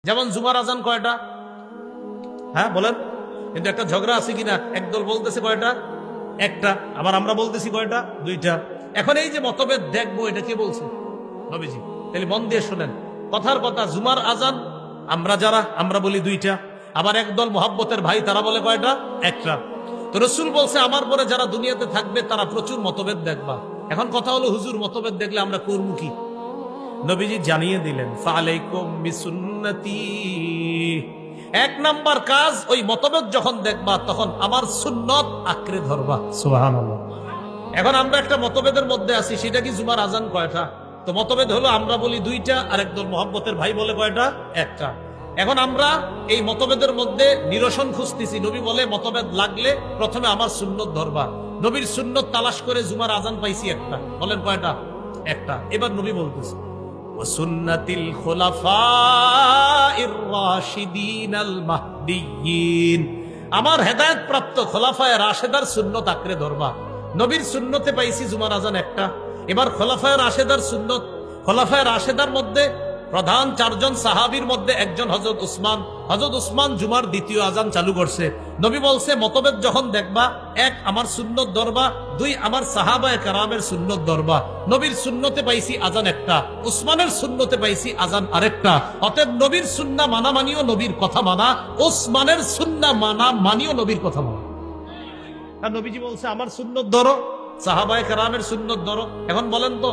যেমন জুমার আজান কয়টা? হ্যাঁ বলেন, কিন্তু একটা ঝগড়া আছে কিনা? একদল বলতেছে কয়টা? একটা। আবার আমরা বলতেছি কয়টা? দুইটা। এখন এই যে মতভেদ দেখবো, এটা কে বলছে? নবীজি। তাহলে মন দিয়ে শোনেন, কথার কথা, জুমার আজান আমরা বলি দুইটা, আবার একদল মোহাব্বতের ভাই তারা বলে কয়টা? একটা। তো রসুল বলছে আমার পরে যারা দুনিয়াতে থাকবে তারা প্রচুর মতভেদ দেখবা। এখন কথা হলো, হুজুর মতভেদ দেখলে আমরা করবো কি? নবীজি জানিয়ে দিলেন, ফালাইকুম বিসুন্নতি। এক নাম্বার কাজ, ওই মতভেদ যখন দেখবা তখন আমার সুন্নত আঁকড়ে ধরবা। সুবহানাল্লাহ। এখন আমরা একটা মতভেদের মধ্যে আছি, সেটা কি জুমার আজান কয়টা? তো মতভেদ হলো, আমরা বলি দুইটা, আর একদল মোহাব্বতের ভাই বলে কয়টা? একটা। এখন আমরা এই মতভেদের মধ্যে নিরসন খুঁজতেছি। নবী বলে মতভেদ লাগলে প্রথমে আমার সুন্নত ধরবা। নবীর সুন্নত তালাশ করে জুমার আজান পাইছি একটা। বলেন কয়টা? একটা। এবার নবী বলতেছে, ওয়াসুন্নাতিল খুলাফাইর রাশিদিনাল মাহদিয়্যিন, আমার হেদায়েত প্রাপ্ত খোলাফায়ে রাশেদার সুন্নত আঁকড়ে ধরবা। নবীর সুন্নতে পাইছি জুমার আজান একটা। এবার খোলাফায়ে রাশেদার সুন্নত, খোলাফায়ে রাশেদার মধ্যে প্রধান চারজন সাহাবীর মধ্যে একজন হযরত উসমান। হযরত উসমান জুমার দ্বিতীয় আজান চালু করছে। নবী বলছে মতভেদ যখন দেখবা, এক আমার সুন্নত ধরবা, দুই আমার সাহাবায়ে কেরামের সুন্নত ধরবা। নবীর সুন্নতে পাইছি আজান একটা, উসমানের সুন্নতে পাইছি আজান আরেকটা। অতএব নবীর সুন্নাহ মানা মানিও নবীর কথা মানা, উসমানের সুন্নাহ মানা মানিও নবীর কথা মানা। আর নবীজি বলছে আমার সুন্নত ধরো, সাহাবায়ে কেরামের সুন্নত ধরো। এখন বলেন তো,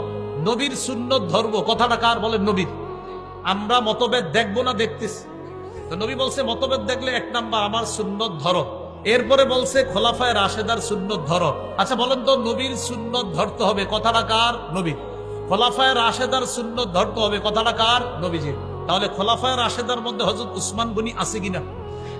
নবীর সুন্নত ধরবো, কথাটা কার? বলেন নবীর। আমরা মতভেদ দেখবো না দেখতেছি। তো নবী বলছে মতভেদ দেখলে এক নাম্বার আমার সুন্নত ধরো। এরপরে বলছে খোলাফায়ে রাশেদার সুন্নত ধরো। আচ্ছা বলেন তো, নবীর সুন্নত ধরতে হবে, কথাটা কার? নবীর। খোলাফায়ে রাশেদার সুন্নত ধরতে হবে, কথাটা কার? নবীজির। তাহলে খোলাফায়ে রাশেদার মধ্যে হযরত উসমান গনি আছে কিনা?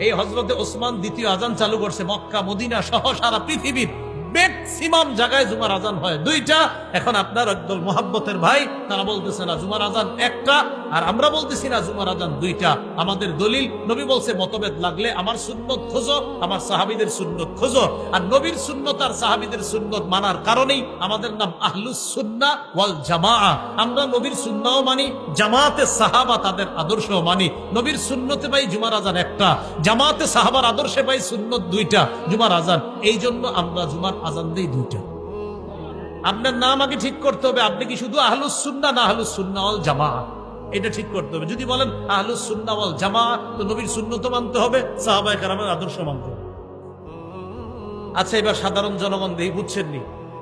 এই হযরতে উসমান দ্বিতীয় আজান চালু করছে। মক্কা মদিনা সহ সারা পৃথিবীর ম্যাক্সিমাম জায়গায় জুমার আজান হয় দুইটা। এখন আপনার একদল মোহাব্বতের ভাই তারা বলতেছে না জুমার আজান একটা, আর আমরা বলতেছি না জুমার আজান দুইটা। আমাদের দলিল, নবী বলছে মতভেদ লাগলে আমার সুন্নত খোঁজো, আমার সাহাবীদের সুন্নত খোঁজো। আর নবীর সুন্নত আর সাহাবীদের সুন্নত মানার কারণেই আমাদের নাম আহলুস সুন্নাহ ওয়াল জামাআহ। আমরা নবীর সুন্নাহও মানি, জামাতে সাহাবা তাদের আদর্শও মানি। নবীর সুন্নতে পাই জুমার আজান একটা, জামাতে সাহাবার আদর্শে পাই সুন্নত দুইটা, জুমার আজান। এই জন্য আমরা জুমার আজান দেই দুইটা। আপনার নাম আগে ঠিক করতে হবে, আপনি কি শুধু আহলুস সুন্নাহ না আহলুস সুন্নাহ ওয়াল জামাআহ, এটা ঠিক করতে হবে। যদি বলেন আহলুস সুন্নাহ ওয়াল জামাআহ, তো নবীর সুন্নত মানতে হবে, সাহাবায়ে কেরামের আদর্শ মানতে হবে। আচ্ছা এবার সাধারণ জনগণ দেই, বুঝছেন নি?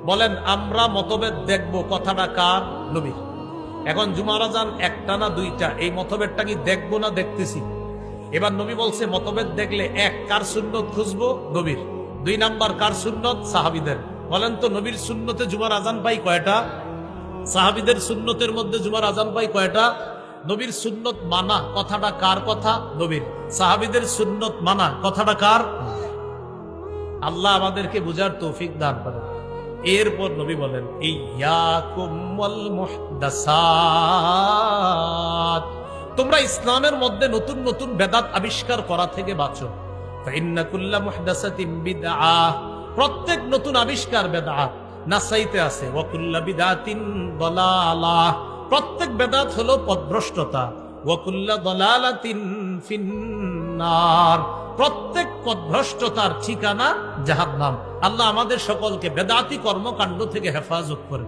বলেন আমরা মতভেদ দেখবো, কথাটা কার? নবীর। এখন জুমার আজান একটা না দুইটা, এই মতভেদটা কি দেখবো না দেখতেছি? এবার নবী বলছে মতভেদ দেখলে এক, কার সুন্নত খুঁজবো? নবীর। দুই নাম্বার কার সুন্নত? সাহাবীদের। বলেন তো নবীর সুন্নতে জুমার আজান পাই কয়টা? সাহাবীদের সুন্নতের মধ্যে জুমার আজান পাই কয়টা? নবীর সুন্নত মানা, কথাটা কার কথা? নবীর। সাহাবীদের সুন্নত মানা, কথাটা কার? আল্লাহ আমাদেরকে বুঝার তৌফিক দান করেন। এরপর নবী বলেন ইয়াকুম ওয়াল মুহদাসাত, তোমরা ইসলামের মধ্যে নতুন নতুন বেদাত আবিষ্কার করা থেকে বাঁচো। ফাইন্না কুল্লা মুহদাসাতিন বিদআহ, প্রত্যেক নতুন আবিষ্কার বেদাত। নাসাইতে আছে ওয়া কুল্লা বিদআতিন দালালাহ, প্রত্যেক বেদাত হলো পথভ্রষ্টতা। ওয়া কুল্লা দালালাতিন ফিন্নার, প্রত্যেক পথভ্রষ্টতার ঠিকানা জাহান্নাম। আল্লাহ আমাদের সকলকে বেদাতি কর্মকাণ্ড থেকে হেফাজত করে।